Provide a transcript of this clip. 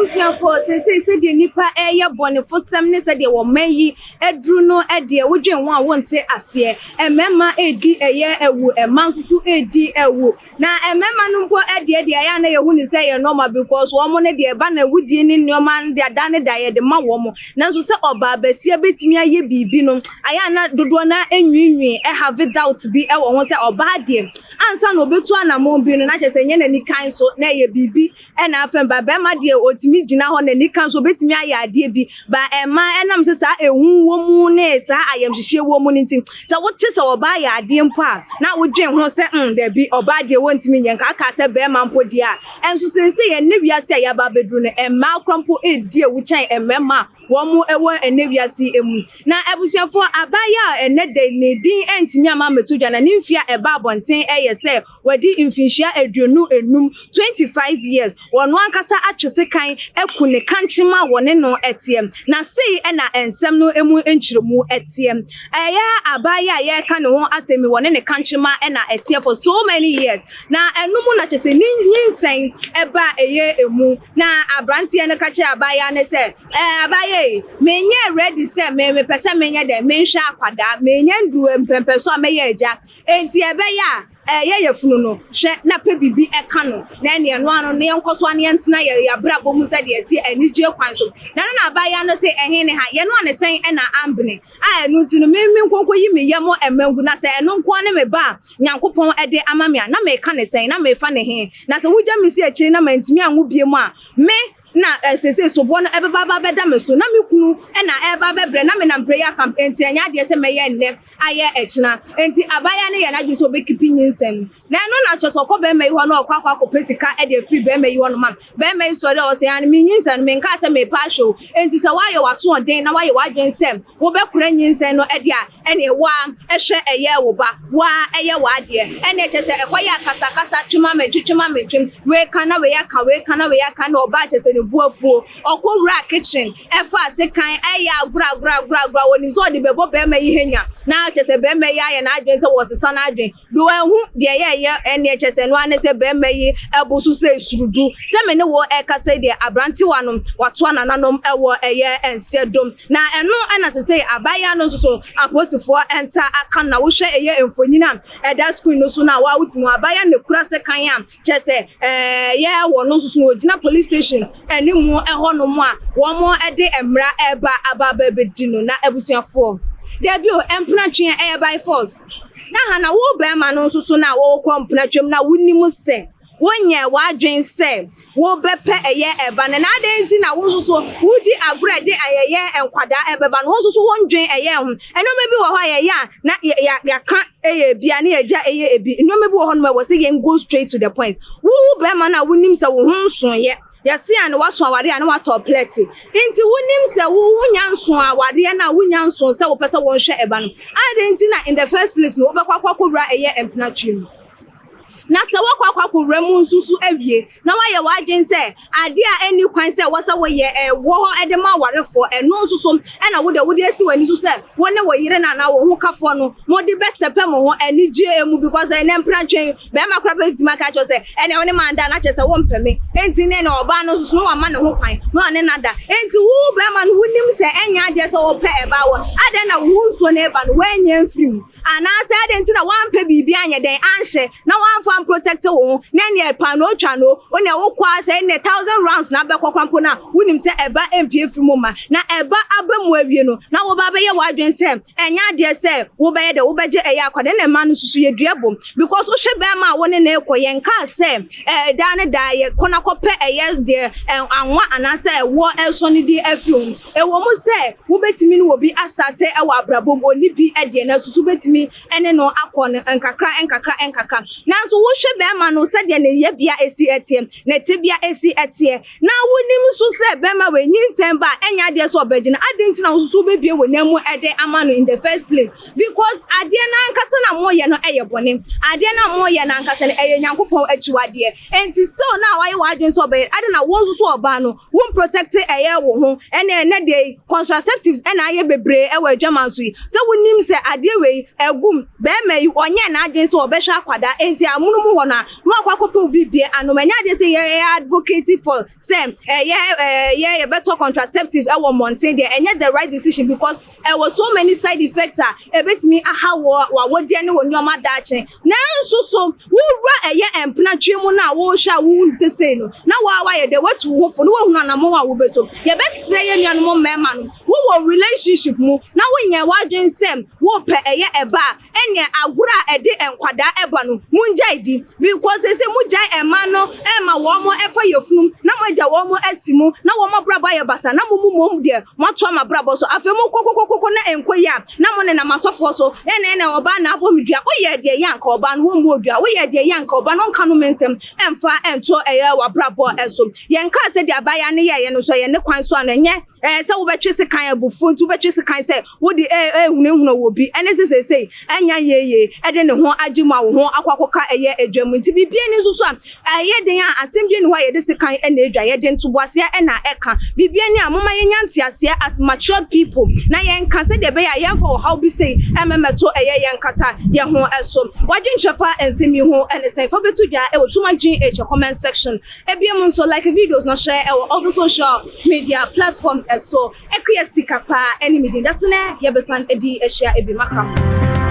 ebusia for say de nipa eye bone fosam ne say de wo mayi edru no de wodwen ho a wonte ase emema edi eye ewu emansusu edi ewu na emema no mpo de aya na yehu ni say ye normal because wo mo ne de ba na wudie ni nyoma de ada ne da ye de ma wo mo nanso se oba basia betimi aye bibi no aya na dodo na enwinwi have doubt bi e wo ho se oba de ansa na obetu anamo bi no na chese nye na ni kan so na ye bibi e na afem ba be ma de otimi gina ho na ni kan so betimi aye ade bi ba ema enam se sa ehun wo mu ne sa ayam hihye wo mu ni tin se wote se oba ya ade mpo a na wodwen ho se da bi oba de wontimi nyen ka aka se be ma mpo dia enso sense ye ne wiase ya ba bedru no emma krompo edi ewu chan emma wo mu ewo ene wiase emu na ebusuafo abaya ene de ne din entimi ama metudwa na nimfia eba abonten eye se wadi imfinhia aduonu enum 25 years wono ankasa atwese kan ekune kanchima wone no etiem na sei ena ensem no emu enchiremu etiem eya abaya ye ka ne ho asemi wone ne kanchima ena etie for so many years na enumu na chese nyinsen eba eye emu na abrantie ne kache abaya ne se abaye menye ready se me pese menye de menhwa akwada menye ndu empempe so ameye eja enti ebeya ye funu no hwe na pe bibi eka no na ne no ano ne nkoso ane ntena ye yabrabo mu se de ati anigye kwan so na na abaya no se ehe ne ha ye no ane sen na ambene a enu ti no memi nkonko yi me yemo emangu na se enu nko ne me ba nyankopon ede amamia na me ka ne sen na me fa ne he na se wugya mi si echi na mantimi anwo bie mu a me na sese sobo no ebe baba beda meso na mekunu e na eba bebre na me na prayer camp enti anya de se meye nne aye echina enti abaya ne ye na gye so be keep nyinsem na no na choso ko be me ho na okwa pesika e de free be me ho no man be me so de o se an me nyinsem me nka se me pa show enti se waye waso den na waye wadwensem wo be kura nyinsem no e dia ene wa ehwe eye wo ba wa eye wa de ene chese ekwa kasa twuma me twum we kana we aka na oba chese buafuo okowura kitchen efa ase kan eya gura wonim so de bebo be ma yihenya na chese be ma ya na adwen se wosesa na adwen do ehu de ye ene chese no ane se be ma yi ebusu se surudu se me ne wo ekase de abranti wanom wato anananom ewo eye ensedom na eno ana se abaya no so apostifo ensa aka na wo hwe eye emfonyina eda school no so na wa wutimu abaya ne kura se kan ya chese ye wo no so ogina police station eni mu ehono mu a wo mo ede emra eba ababa bedino na ebusuafo there be o empna twen e by force na ha na wo be ma no so na wo kompna twem na wonimu se wonye wadwen se wo bepe eye eba na adenti na wo so wudi agura de ayeye enkwada ebeba no so wondwen eye ho eno mebi wo ho ayeye na ya kan eye bia na eja eye ebi eno mebi wo ho no we say go straight to the point wo be ma na wonim se wo ho nso ye yasi an waso aware an wato plate inti wonim se wunya nso aware na wunya nso se wo pese wo hwe eba no adenti na in the first place no obekwa kwakura eye empna twim na se wakwa mu nsusu awie na waye wadwen se ade a eni kwan se wasa wo ye wo ho ede ma warefo eno nsusu e na wode asi wani su se wone wo yire na wo hu kafo no mo de besepe mo ho eni gye emu because ene mpra twen be ma kra be tima ka cho se ene woni manda na che se wo mpeme enti ne na oba no nsusu no wa ma ne ho kwan no ane nada enti wo be ma no wonim se enya ade se wo pe eba wo ade na wo nsuo na eba no wanya mfrim ana se ade enti na wampe bibi anye den anhye na wamfa protect wo na ne pa no twa no one wo kwa se ne 1000 rounds na be kwampo na wonim se eba empie frimu ma na eba abamu awie no na wo ba be ye wadwen se enya de se wo be ye de wo beje eye akwade na ma no susu ye duabom because wo hwe be ma wo ne na ekoye nka se da ne da ye kona kope eye de anwa anase wo eso ne di afium wo mu se wo betimi no obi astarte e wa abrabom oni bi e de na susu betimi ene no akọ enkakra nanso wo hwe be ma no se de ne ye bia esi etie na tebia esi etie na wonim so se be ma we nyinsem ba enya de so obegina adenti na susu be bie wonamu ede ama no in the first place because ade na ankasa na mo ye no eye bone ade na mo ye na ankasa na eye nyankopon achiwade enti still na why wadwen so be ade na wo susu oba no wo protect eye wo ho ene de contraceptives ena aye bebre e wa adwamanso yi se wonim se ade we egum be ma yi onye na adwen so obehwa akwada enti amu hunu mu ho na akwakopo bibie anomanya de say advocating for say better contraceptive e wo monten de enye the right decision because there was so many side effects ebetimi aha wo de ne wo nyoma dache na so wo ra empna twemu na wo hwa wo sese no na wa ye de watu ho fo no wo hunu na mo wa wo beto ye be se ye nuanom mema no wo relationship mu na wo nya wadwen sem wo pe eba ene agura ede enkwada eba no munja idi because say munja ema no ema wo mo efa yefum na moja wo mo asimu na wo mo brabo ye basa na mo de moto ma brabo so afi mo kokokoko na enkoya na mo ne na masofo so ene oba na abo medua wo ye de yanka oba no wo mo odua wo ye de yanka oba no nka no mensem emfa ento wa brabo eso yenka se de abaya ne ye no so ye ne kwan so anenye se wo betwe se kan abufu ntu betwe se kan se wo de ehunehunu wo bi ene se sei anya yeye ede ne ho agimu awo ho akwakoka edwamu nti bibie ni so ye den a asembie ne ho ye de se kan ene edwa ye de ntoboase na eka bibie ni amoma ye nyanti ase as matured people na ye nka se de be ya ye for how be say ememeto ye nkata ye ho eso wadwenchefa ensemi ho ene se fa betu dwa e wotuma gh comment section ebiem nso like videos na share e all the social media platform eso ekuyesika pa enemy dasne ye besan edi ehia ebi makam